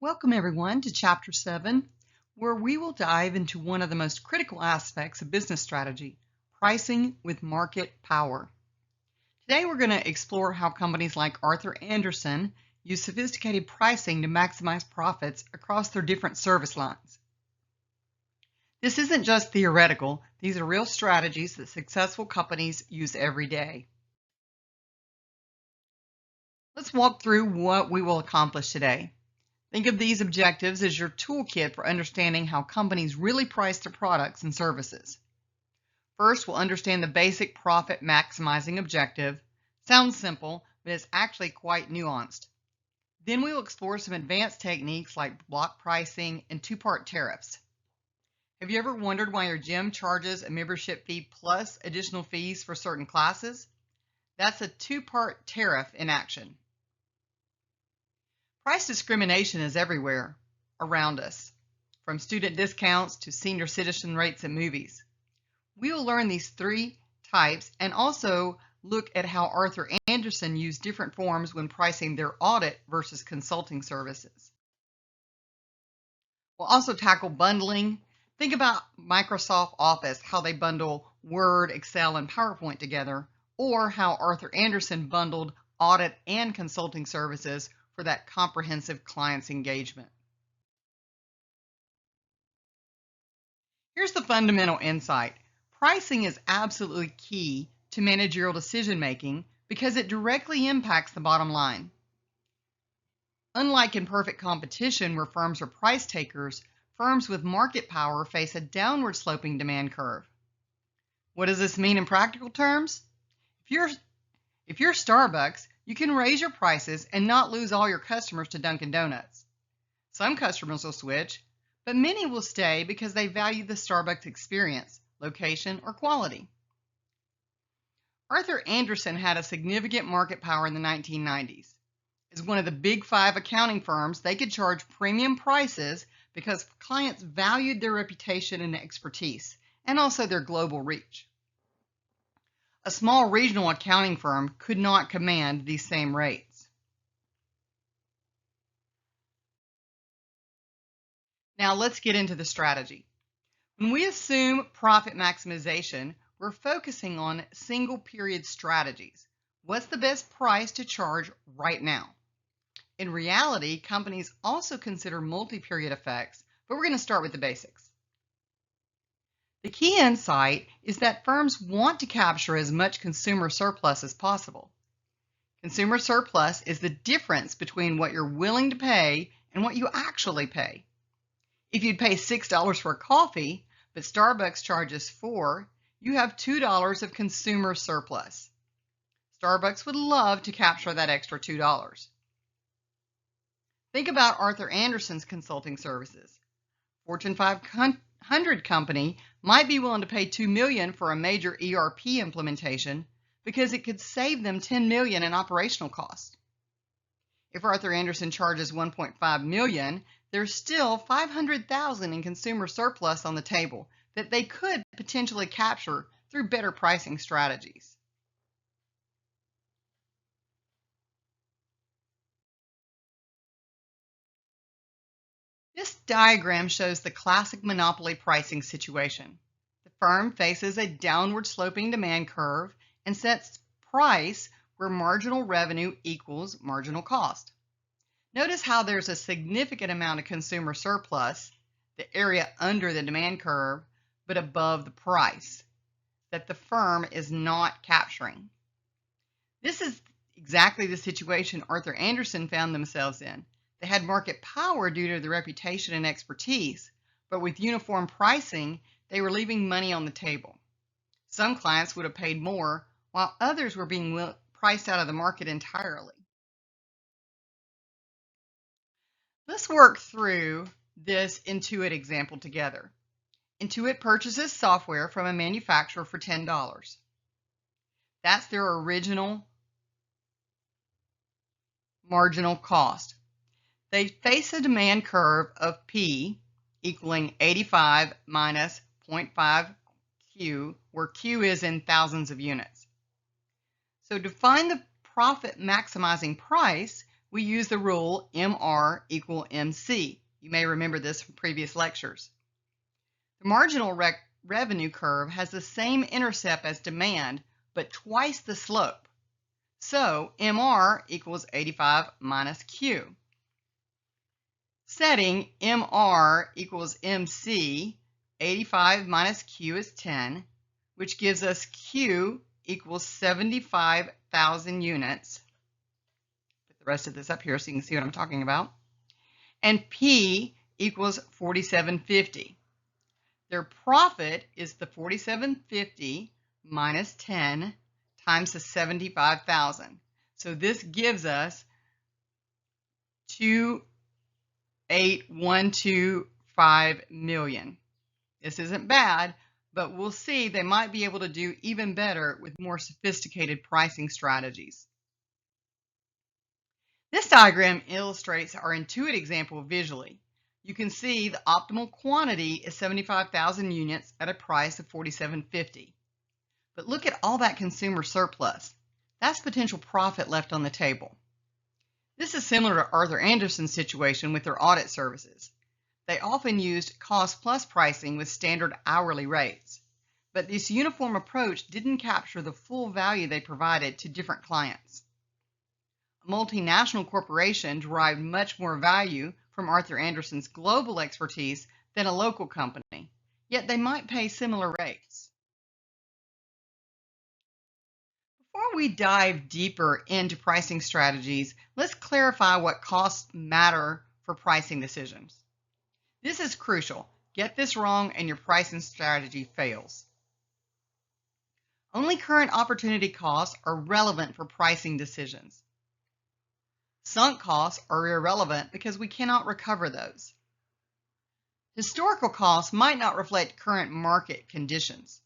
Welcome everyone to Chapter 7, where we will dive into one of the most critical aspects of business strategy, pricing with market power. Today we're going to explore how companies like Arthur Andersen use sophisticated pricing to maximize profits across their different service lines. This isn't just theoretical, these are real strategies that successful companies use every day. Let's walk through what we will accomplish today. Think of these objectives as your toolkit for understanding how companies really price their products and services. First, we'll understand the basic profit maximizing objective. Sounds simple, but it's actually quite nuanced. Then we will explore some advanced techniques like block pricing and two-part tariffs. Have you ever wondered why your gym charges a membership fee plus additional fees for certain classes? That's a two-part tariff in action. Price discrimination is everywhere around us, from student discounts to senior citizen rates at movies. We will learn these three types and also look at how Arthur Andersen used different forms when pricing their audit versus consulting services. We'll also tackle bundling. Think about Microsoft Office, how they bundle Word, Excel, and PowerPoint together, or how Arthur Andersen bundled audit and consulting services for that comprehensive client's engagement. Here's the fundamental insight. Pricing is absolutely key to managerial decision making because it directly impacts the bottom line. Unlike in perfect competition where firms are price takers, firms with market power face a downward sloping demand curve. What does this mean in practical terms? If you're Starbucks, you can raise your prices and not lose all your customers to Dunkin' Donuts. Some customers will switch, but many will stay because they value the Starbucks experience, location, or quality. Arthur Andersen had a significant market power in the 1990s. As one of the big five accounting firms, they could charge premium prices because clients valued their reputation and expertise, and also their global reach. A small regional accounting firm could not command these same rates. Now let's get into the strategy. When we assume profit maximization, we're focusing on single period strategies. What's the best price to charge right now? In reality, companies also consider multi-period effects, but we're going to start with the basics. The key insight is that firms want to capture as much consumer surplus as possible. Consumer surplus is the difference between what you're willing to pay and what you actually pay. If you'd pay $6 for a coffee, but Starbucks charges $4, you have $2 of consumer surplus. Starbucks would love to capture that extra $2. Think about Arthur Andersen's consulting services. Fortune 500 company might be willing to pay $2 million for a major ERP implementation because it could save them $10 million in operational costs. If Arthur Andersen charges $1.5 million, there's still $500,000 in consumer surplus on the table that they could potentially capture through better pricing strategies. This diagram shows the classic monopoly pricing situation. The firm faces a downward sloping demand curve and sets price where marginal revenue equals marginal cost. Notice how there's a significant amount of consumer surplus, the area under the demand curve, but above the price, that the firm is not capturing. This is exactly the situation Arthur Andersen found themselves in. They had market power due to their reputation and expertise, but with uniform pricing, they were leaving money on the table. Some clients would have paid more, while others were being priced out of the market entirely. Let's work through this Intuit example together. Intuit purchases software from a manufacturer for $10. That's their original marginal cost. They face a demand curve of P equaling 85 minus 0.5 Q, where Q is in thousands of units. So to find the profit maximizing price, we use the rule MR equal MC. You may remember this from previous lectures. The marginal revenue curve has the same intercept as demand, but twice the slope. So MR equals 85 minus Q. Setting MR equals MC, 85 minus Q is 10, which gives us Q equals 75,000 units. Put the rest of this up here so you can see what I'm talking about. And P equals 4750. Their profit is the 4750 minus 10 times the 75,000. So this gives us 28125 million. This isn't bad, but we'll see they might be able to do even better with more sophisticated pricing strategies. This diagram illustrates our Intuit example visually. You can see the optimal quantity is 75,000 units at a price of $47.50. But look at all that consumer surplus. That's potential profit left on the table. This is similar to Arthur Andersen's situation with their audit services. They often used cost-plus pricing with standard hourly rates. But this uniform approach didn't capture the full value they provided to different clients. A multinational corporation derived much more value from Arthur Andersen's global expertise than a local company, yet they might pay similar rates. Before we dive deeper into pricing strategies, let's clarify what costs matter for pricing decisions. This is crucial. Get this wrong and your pricing strategy fails. Only current opportunity costs are relevant for pricing decisions. Sunk costs are irrelevant because we cannot recover those. Historical costs might not reflect current market conditions.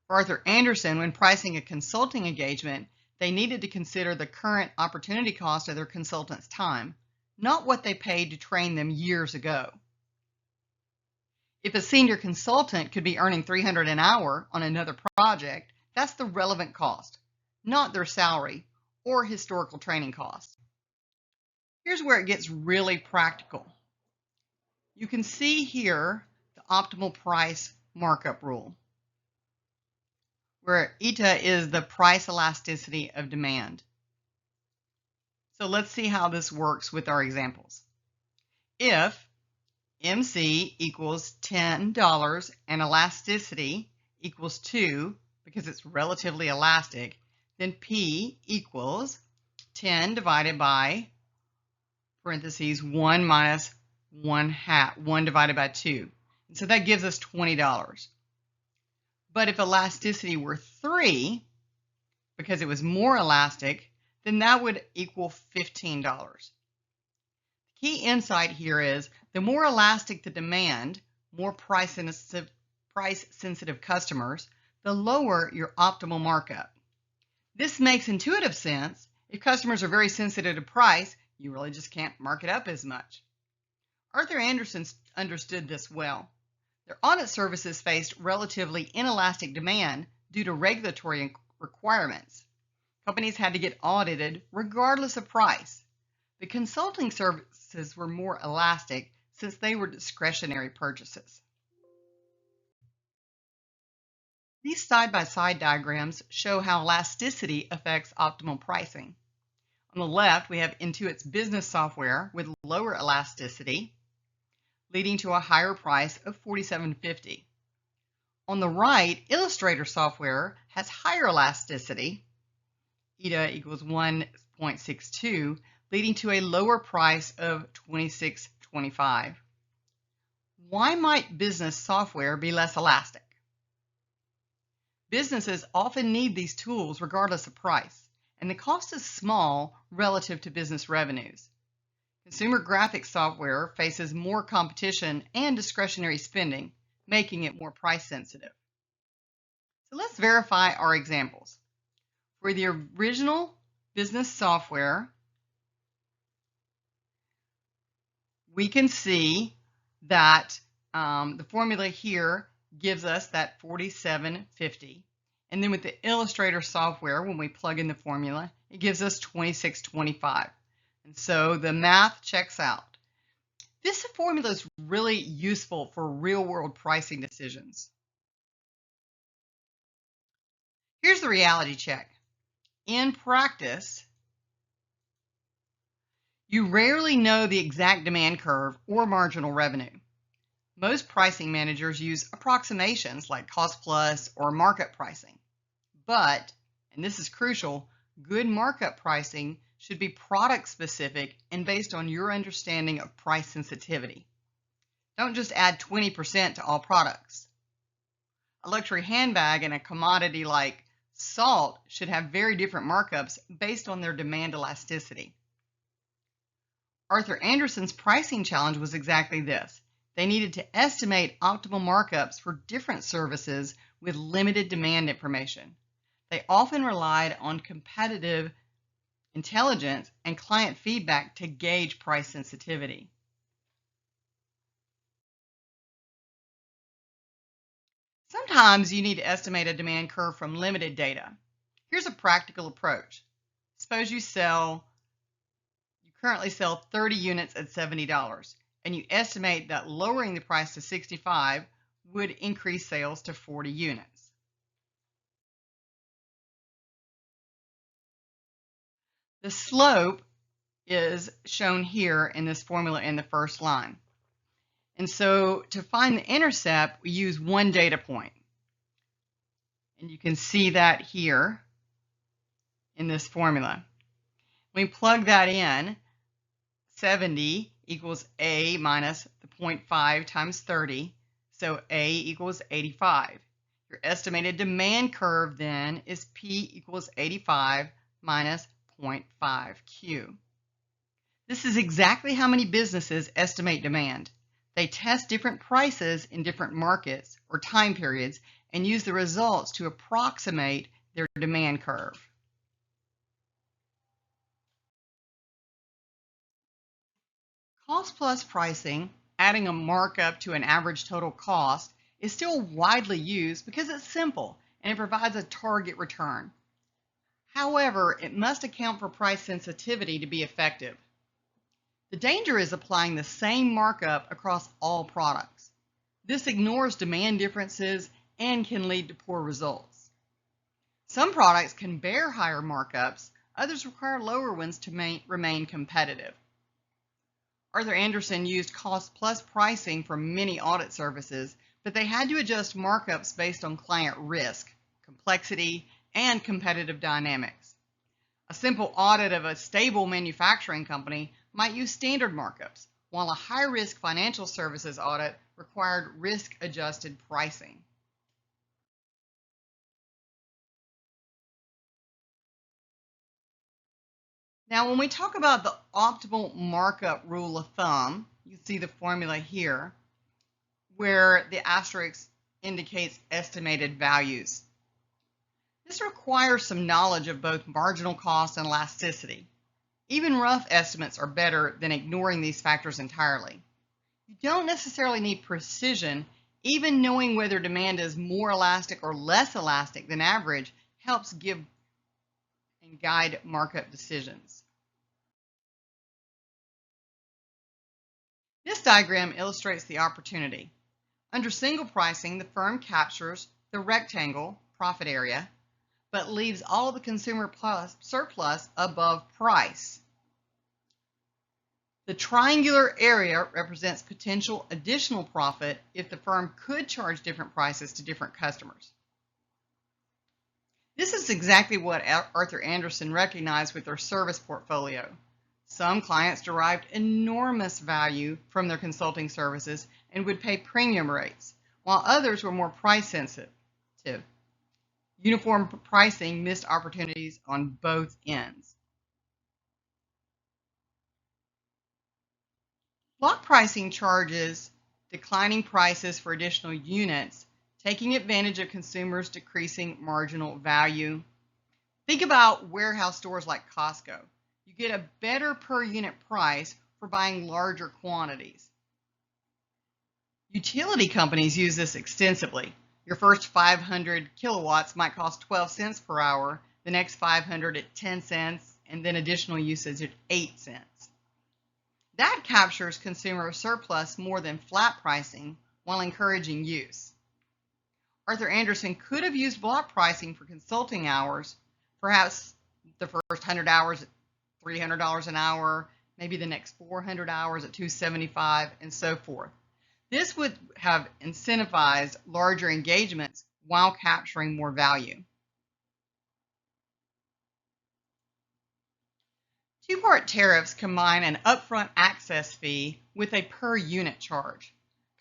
For Arthur Andersen, when pricing a consulting engagement, they needed to consider the current opportunity cost of their consultant's time, not what they paid to train them years ago. If a senior consultant could be earning $300 an hour on another project, that's the relevant cost, not their salary or historical training costs. Here's where it gets really practical. You can see here the optimal price markup rule, where eta is the price elasticity of demand. So let's see how this works with our examples. If MC equals $10 and elasticity equals 2, because it's relatively elastic, then P equals 10 divided by, parentheses, 1 minus 1 divided by 2. And so that gives us $20. But if elasticity were 3, because it was more elastic, then that would equal $15. The key insight here is the more elastic the demand, more price-sensitive customers, the lower your optimal markup. This makes intuitive sense. If customers are very sensitive to price, you really just can't mark it up as much. Arthur Andersen understood this well. Their audit services faced relatively inelastic demand due to regulatory requirements. Companies had to get audited regardless of price. The consulting services were more elastic since they were discretionary purchases. These side-by-side diagrams show how elasticity affects optimal pricing. On the left, we have Intuit's business software with lower elasticity, leading to a higher price of $47.50. On the right, Illustrator software has higher elasticity, eta equals 1.62, leading to a lower price of $26.25. Why might business software be less elastic? Businesses often need these tools regardless of price, and the cost is small relative to business revenues. Consumer graphics software faces more competition and discretionary spending, making it more price sensitive. So let's verify our examples. For the original business software, we can see that the formula here gives us that $47.50. And then with the Illustrator software, when we plug in the formula, it gives us $26.25. And so the math checks out. This formula is really useful for real-world pricing decisions. Here's the reality check. In practice, you rarely know the exact demand curve or marginal revenue. Most pricing managers use approximations like cost plus or markup pricing. But, and this is crucial, good markup pricing should be product specific and based on your understanding of price sensitivity. Don't just add 20% to all products. A luxury handbag and a commodity like salt should have very different markups based on their demand elasticity. Arthur Andersen's pricing challenge was exactly this. They needed to estimate optimal markups for different services with limited demand information. They often relied on competitive intelligence and client feedback to gauge price sensitivity. Sometimes you need to estimate a demand curve from limited data. Here's a practical approach. Suppose you currently sell 30 units at $70, and you estimate that lowering the price to $65 would increase sales to 40 units. The slope is shown here in this formula in the first line. And so to find the intercept, we use one data point. And you can see that here in this formula. When we plug that in, 70 equals A minus the 0.5 times 30, so A equals 85. Your estimated demand curve then is P equals 85 minus 0.5 Q. This is exactly how many businesses estimate demand. They test different prices in different markets or time periods and use the results to approximate their demand curve. Cost plus pricing, adding a markup to an average total cost, is still widely used because it's simple and it provides a target return. However, it must account for price sensitivity to be effective. The danger is applying the same markup across all products. This ignores demand differences and can lead to poor results. Some products can bear higher markups, others require lower ones to remain competitive. Arthur Andersen used cost plus pricing for many audit services, but they had to adjust markups based on client risk, complexity, and competitive dynamics. A simple audit of a stable manufacturing company might use standard markups, while a high-risk financial services audit required risk-adjusted pricing. Now, when we talk about the optimal markup rule of thumb, you can see the formula here, where the asterisk indicates estimated values. This requires some knowledge of both marginal cost and elasticity. Even rough estimates are better than ignoring these factors entirely. You don't necessarily need precision. Even knowing whether demand is more elastic or less elastic than average helps give and guide markup decisions. This diagram illustrates the opportunity. Under single pricing, the firm captures the rectangle profit area, but leaves all of the consumer surplus above price. The triangular area represents potential additional profit if the firm could charge different prices to different customers. This is exactly what Arthur Andersen recognized with their service portfolio. Some clients derived enormous value from their consulting services and would pay premium rates, while others were more price sensitive. Uniform pricing missed opportunities on both ends. Block pricing charges declining prices for additional units, taking advantage of consumers' decreasing marginal value. Think about warehouse stores like Costco. You get a better per unit price for buying larger quantities. Utility companies use this extensively. Your first 500 kilowatts might cost 12 cents per hour, the next 500 at 10 cents, and then additional usage at 8 cents. That captures consumer surplus more than flat pricing while encouraging use. Arthur Andersen could have used block pricing for consulting hours, perhaps the first 100 hours at $300 an hour, maybe the next 400 hours at $275, and so forth. This would have incentivized larger engagements while capturing more value. Two-part tariffs combine an upfront access fee with a per-unit charge.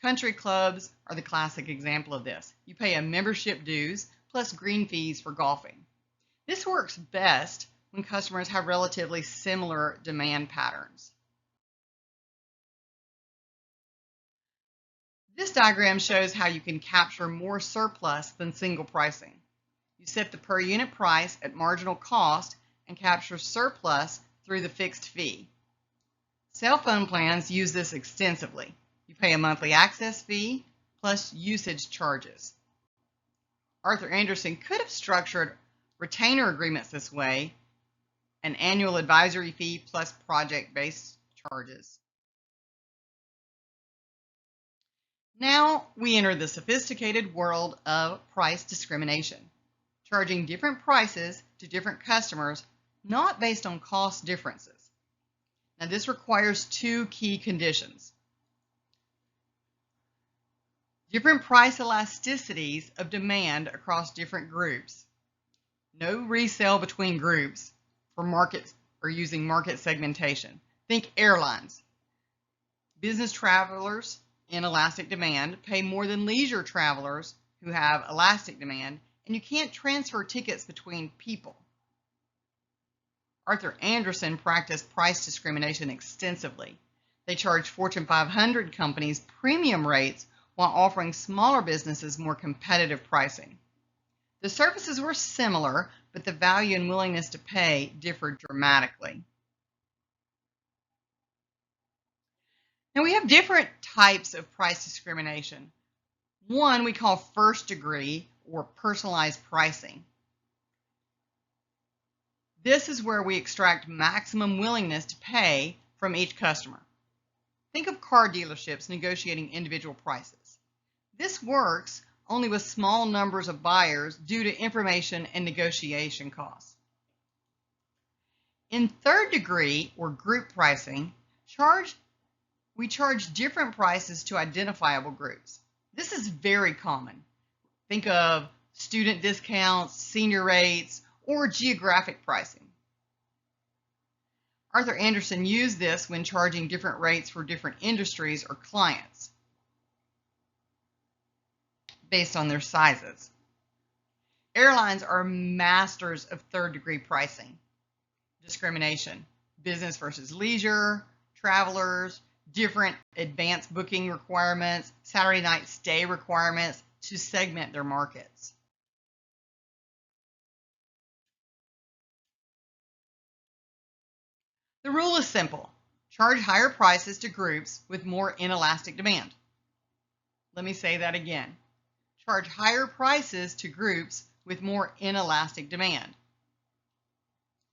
Country clubs are the classic example of this. You pay a membership dues plus green fees for golfing. This works best when customers have relatively similar demand patterns. This diagram shows how you can capture more surplus than single pricing. You set the per unit price at marginal cost and capture surplus through the fixed fee. Cell phone plans use this extensively. You pay a monthly access fee plus usage charges. Arthur Andersen could have structured retainer agreements this way, an annual advisory fee plus project-based charges. Now we enter the sophisticated world of price discrimination, charging different prices to different customers, not based on cost differences. Now this requires two key conditions. Different price elasticities of demand across different groups. No resale between groups for markets or using market segmentation. Think airlines. Business travelers in elastic demand pay more than leisure travelers who have elastic demand, and you can't transfer tickets between people. Arthur Andersen practiced price discrimination extensively. They charged Fortune 500 companies premium rates while offering smaller businesses more competitive pricing. The services were similar, but the value and willingness to pay differed dramatically. Now we have different types of price discrimination. One we call first degree or personalized pricing. This is where we extract maximum willingness to pay from each customer. Think of car dealerships negotiating individual prices. This works only with small numbers of buyers due to information and negotiation costs. In third degree or group pricing, we charge different prices to identifiable groups. This is very common. Think of student discounts, senior rates, or geographic pricing. Arthur Andersen used this when charging different rates for different industries or clients based on their sizes. Airlines are masters of third-degree pricing. Discrimination, business versus leisure, travelers, different advanced booking requirements, Saturday night stay requirements to segment their markets. The rule is simple. Charge higher prices to groups with more inelastic demand. Let me say that again. Charge higher prices to groups with more inelastic demand.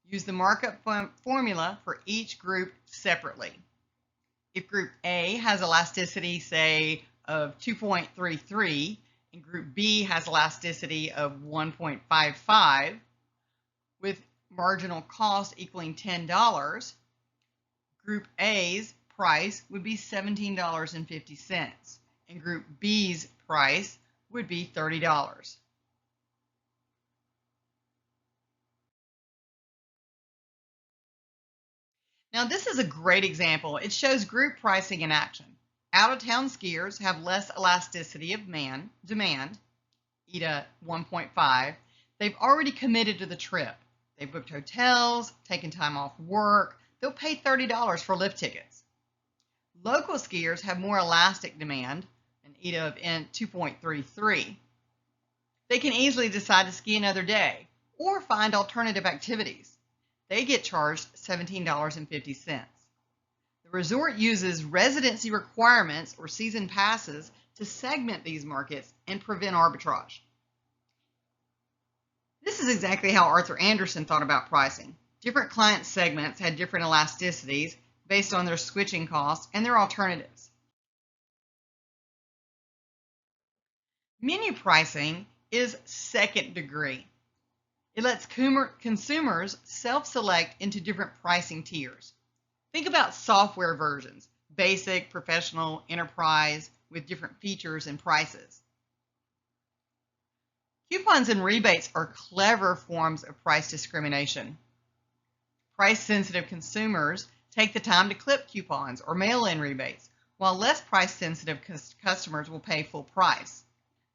Use the markup formula for each group separately. If group A has elasticity, say, of 2.33, and group B has elasticity of 1.55, with marginal cost equaling $10, group A's price would be $17.50, and group B's price would be $30. Now this is a great example. It shows group pricing in action. Out-of-town skiers have less elasticity of demand, ETA 1.5. They've already committed to the trip. They've booked hotels, taken time off work. They'll pay $30 for lift tickets. Local skiers have more elastic demand, an ETA of 2.33. They can easily decide to ski another day or find alternative activities. They get charged $17.50. The resort uses residency requirements or season passes to segment these markets and prevent arbitrage. This is exactly how Arthur Andersen thought about pricing. Different client segments had different elasticities based on their switching costs and their alternatives. Menu pricing is second degree. It lets consumers self-select into different pricing tiers. Think about software versions, basic, professional, enterprise, with different features and prices. Coupons and rebates are clever forms of price discrimination. Price-sensitive consumers take the time to clip coupons or mail-in rebates, while less price-sensitive customers will pay full price.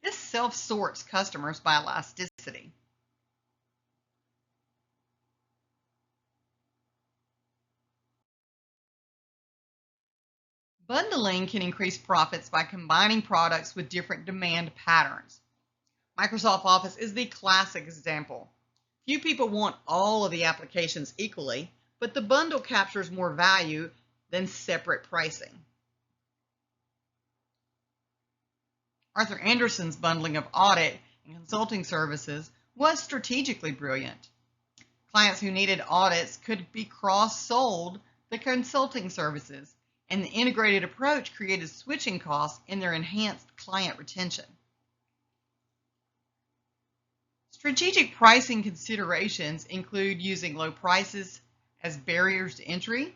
This self-sorts customers by elasticity. Bundling can increase profits by combining products with different demand patterns. Microsoft Office is the classic example. Few people want all of the applications equally, but the bundle captures more value than separate pricing. Arthur Andersen's bundling of audit and consulting services was strategically brilliant. Clients who needed audits could be cross-sold the consulting services, and the integrated approach created switching costs in their enhanced client retention. Strategic pricing considerations include using low prices as barriers to entry,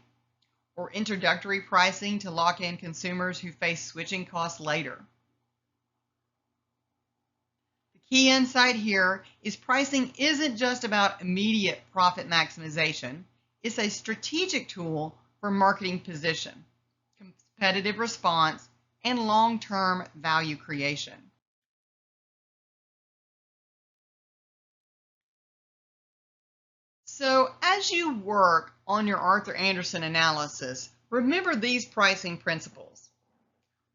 or introductory pricing to lock in consumers who face switching costs later. The key insight here is pricing isn't just about immediate profit maximization. It's a strategic tool for marketing position, competitive response, and long-term value creation. So as you work on your Arthur Andersen analysis, remember these pricing principles.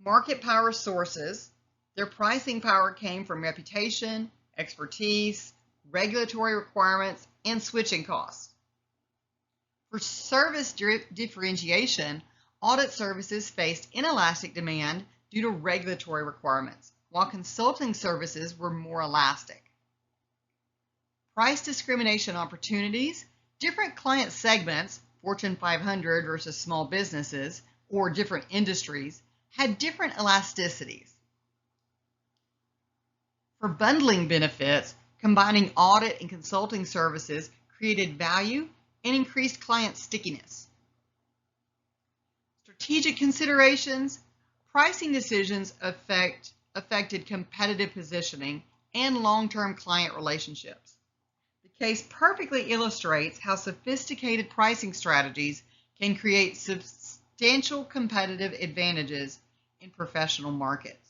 Market power sources, their pricing power came from reputation, expertise, regulatory requirements, and switching costs. For service differentiation, audit services faced inelastic demand due to regulatory requirements, while consulting services were more elastic. Price discrimination opportunities, different client segments, Fortune 500 versus small businesses, or different industries, had different elasticities. For bundling benefits, combining audit and consulting services created value and increased client stickiness. Strategic considerations, pricing decisions affected competitive positioning and long-term client relationships. The case perfectly illustrates how sophisticated pricing strategies can create substantial competitive advantages in professional markets.